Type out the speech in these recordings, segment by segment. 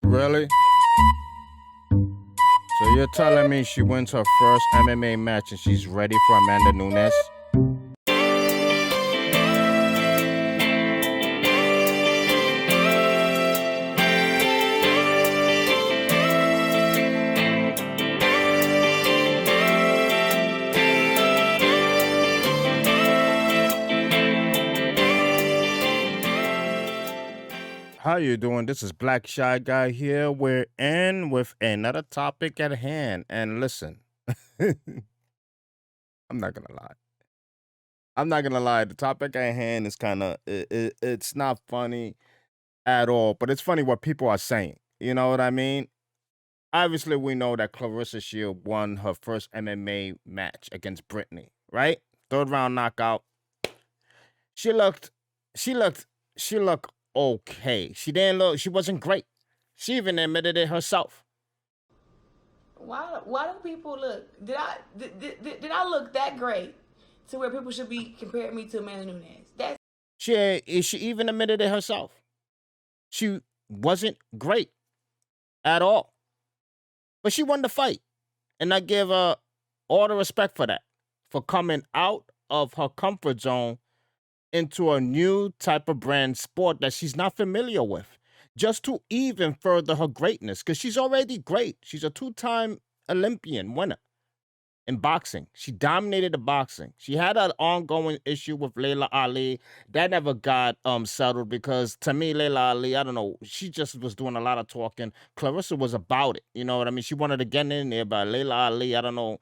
Really? So you're telling me she wins her first MMA match and she's ready for Amanda Nunes? How you doing? This is Black Shy Guy here. We're in with another topic at hand. And listen, I'm not gonna lie. I'm not gonna lie. The topic at hand is kind of it's not funny at all, but it's funny what people are saying. You know what I mean? Obviously, we know that Clarissa Shield won her first MMA match against Brittany, right? Third round knockout. She looked, she looked, she looked okay. She didn't look. She wasn't great. She even admitted it herself. Why do people look? Did I look that great to where people should be comparing me to Amanda Nunes? That's She even admitted it herself. She wasn't great at all, but she won the fight, and I give her all the respect for that, for coming out of her comfort zone into a new type of brand sport that she's not familiar with, just to even further her greatness, because she's already great. She's a two-time Olympian winner in boxing. She dominated the boxing. She had an ongoing issue with Layla Ali. That never got settled because to me, Layla Ali, I don't know, she just was doing a lot of talking. Clarissa was about it. You know what I mean? She wanted to get in there, but Layla Ali, I don't know.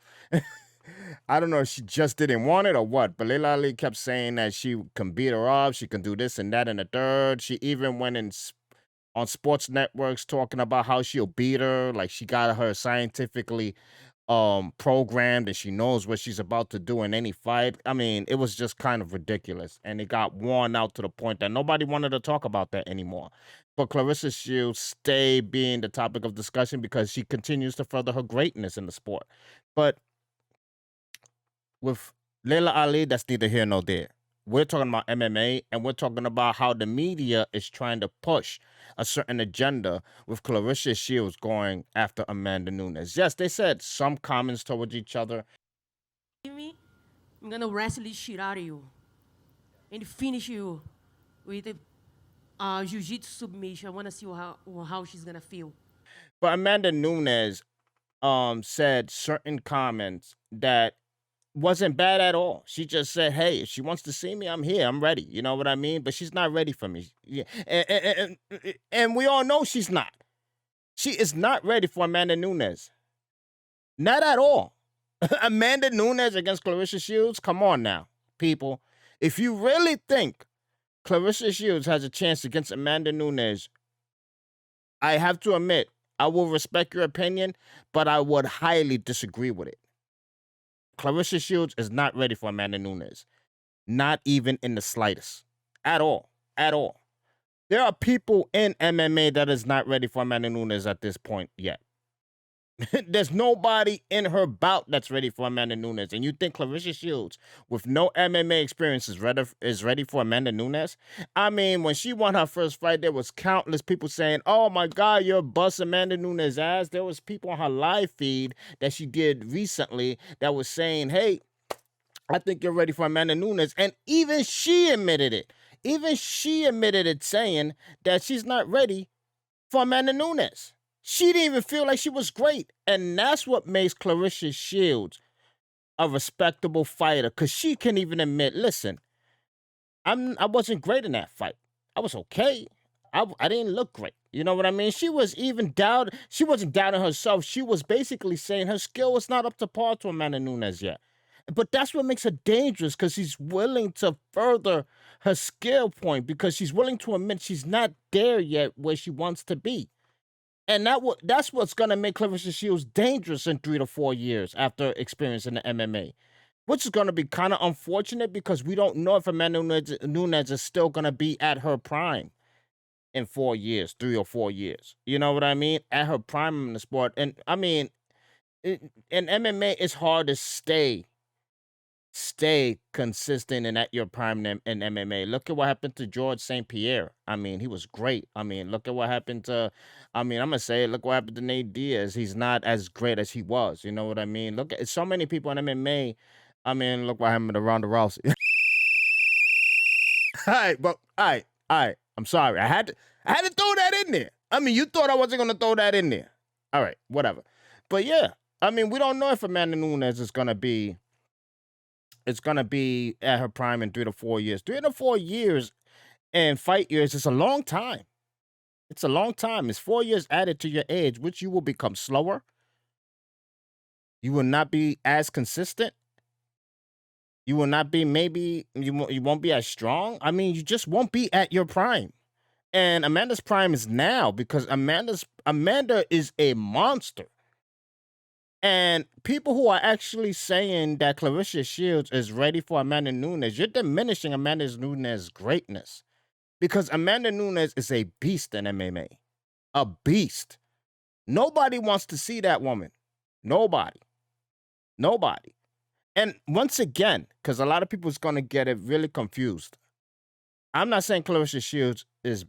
I don't know if she just didn't want it or what, but Layla Ali kept saying that she can beat her up, she can do this and that and the third. She even went in on sports networks talking about how she'll beat her, like she got her scientifically programmed and she knows what she's about to do in any fight. I mean, it was just kind of ridiculous. And it got worn out to the point that nobody wanted to talk about that anymore. But Clarissa Shields stay being the topic of discussion because she continues to further her greatness in the sport. But with Layla Ali, that's neither here nor there. We're talking about MMA and we're talking about how the media is trying to push a certain agenda with Clarissa Shields going after Amanda Nunes. Yes, they said some comments towards each other. Me, I'm gonna wrestle the shit out of you and finish you with a jiu-jitsu submission. I wanna see how she's gonna feel. But Amanda Nunes said certain comments that wasn't bad at all. She just said, "Hey, if she wants to see me, I'm here. I'm ready." You know what I mean? But she's not ready for me. Yeah, and we all know she's not. She is not ready for Amanda Nunes. Not at all. Amanda Nunes against Clarissa Shields? Come on now, people. If you really think Clarissa Shields has a chance against Amanda Nunes, I have to admit, I will respect your opinion, but I would highly disagree with it. Clarissa Shields is not ready for Amanda Nunes. Not even in the slightest. At all. At all. There are people in MMA that is not ready for Amanda Nunes at this point yet. There's nobody in her bout that's ready for Amanda Nunes. And you think Clarissa Shields, with no MMA experience, is ready for Amanda Nunes? I mean, when she won her first fight, there was countless people saying, "Oh my God, you're bust Amanda Nunes' ass." There was people on her live feed that she did recently that was saying, "Hey, I think you're ready for Amanda Nunes." And even she admitted it. Even she admitted it, saying that she's not ready for Amanda Nunes. She didn't even feel like she was great. And that's what makes Clarissa Shields a respectable fighter. Because she can even admit, listen, I wasn't great in that fight. I was okay. I didn't look great. You know what I mean? She was even she wasn't doubting herself. She was basically saying her skill was not up to par to Amanda Nunes yet. But that's what makes her dangerous, because she's willing to further her skill point, because she's willing to admit she's not there yet where she wants to be. And that's what's going to make Clarissa Shields dangerous in 3 to 4 years after experiencing the MMA, which is going to be kind of unfortunate because we don't know if Amanda Nunes is still going to be at her prime in 4 years, 3 or 4 years. You know what I mean? At her prime in the sport. And I mean, in MMA, it's hard to stay stay consistent and at your prime in MMA. Look at what happened to George St. Pierre. I mean, he was great. I mean, look at what happened to, I mean, I'm gonna say, it, look what happened to Nate Diaz. He's not as great as he was. You know what I mean? Look at so many people in MMA. I mean, look what happened to Ronda Rousey. All right, but all right. I'm sorry. I had to throw that in there. I mean, you thought I wasn't gonna throw that in there. All right, whatever. But yeah, I mean, we don't know if Amanda Nunes is gonna be. It's gonna be at her prime in 3 to 4 years. 3 to 4 years and fight years is a long time. It's a long time. It's 4 years added to your age, which you will become slower. You will not be as consistent. You will not be maybe you won't be as strong. I mean, you just won't be at your prime. And Amanda's prime is now because Amanda is a monster. And people who are actually saying that Clarissa Shields is ready for Amanda Nunes, you're diminishing Amanda Nunes' greatness. Because Amanda Nunes is a beast in MMA. A beast. Nobody wants to see that woman. Nobody. Nobody. And once again, because a lot of people is going to get it really confused. I'm not saying Clarissa Shields is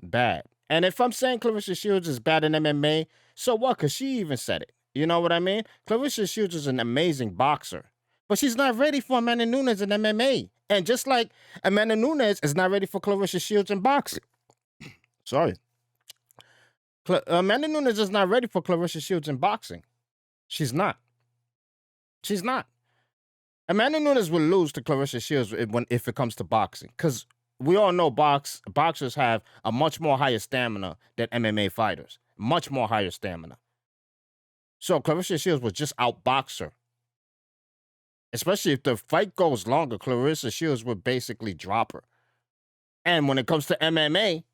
bad. And if I'm saying Clarissa Shields is bad in MMA, so what? Because she even said it. You know what I mean? Clarissa Shields is an amazing boxer, but she's not ready for Amanda Nunes in MMA. And just like Amanda Nunes is not ready for Clarissa Shields in boxing. Sorry. Amanda Nunes is not ready for Clarissa Shields in boxing. She's not. She's not. Amanda Nunes will lose to Clarissa Shields if it comes to boxing, because we all know boxers have a much more higher stamina than MMA fighters. Much more higher stamina. So Clarissa Shields will just outbox her. Especially if the fight goes longer, Clarissa Shields would basically drop her. And when it comes to MMA,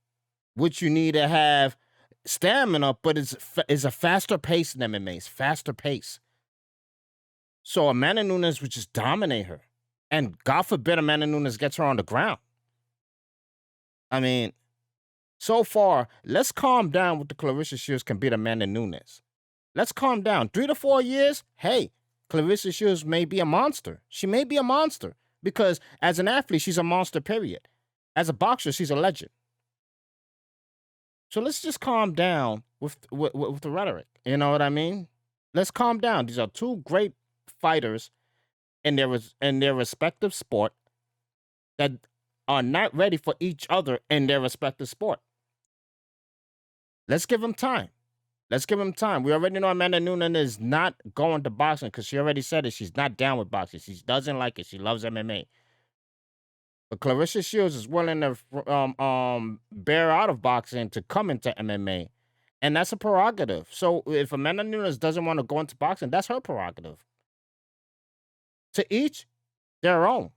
which you need to have stamina, but it's a faster pace in MMA. It's faster pace. So Amanda Nunes would just dominate her. And God forbid Amanda Nunes gets her on the ground. I mean, so far, let's calm down with the Clarissa Shields can beat Amanda Nunes. Let's calm down. 3 to 4 years, hey, Clarissa Shields may be a monster. She may be a monster. Because as an athlete, she's a monster, period. As a boxer, she's a legend. So let's just calm down with the rhetoric. You know what I mean? Let's calm down. These are two great fighters in their respective sport that are not ready for each other in their respective sport. Let's give them time. Let's give them time. We already know Amanda Nunes is not going to boxing because she already said it. She's not down with boxing. She doesn't like it. She loves MMA. But Clarissa Shields is willing to bear out of boxing to come into MMA. And that's a prerogative. So if Amanda Nunes doesn't want to go into boxing, that's her prerogative. To each their own.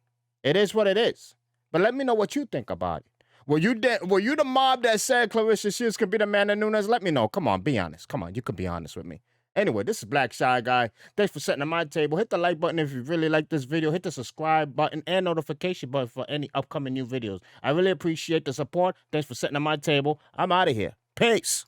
It is what it is. But let me know what you think about it. Were you the mob that said Clarissa Shields could beat Amanda Nunes? Let me know. Come on, be honest. Come on, you can be honest with me. Anyway, this is Black Shy Guy. Thanks for sitting at my table. Hit the like button if you really like this video. Hit the subscribe button and notification button for any upcoming new videos. I really appreciate the support. Thanks for sitting at my table. I'm out of here. Peace.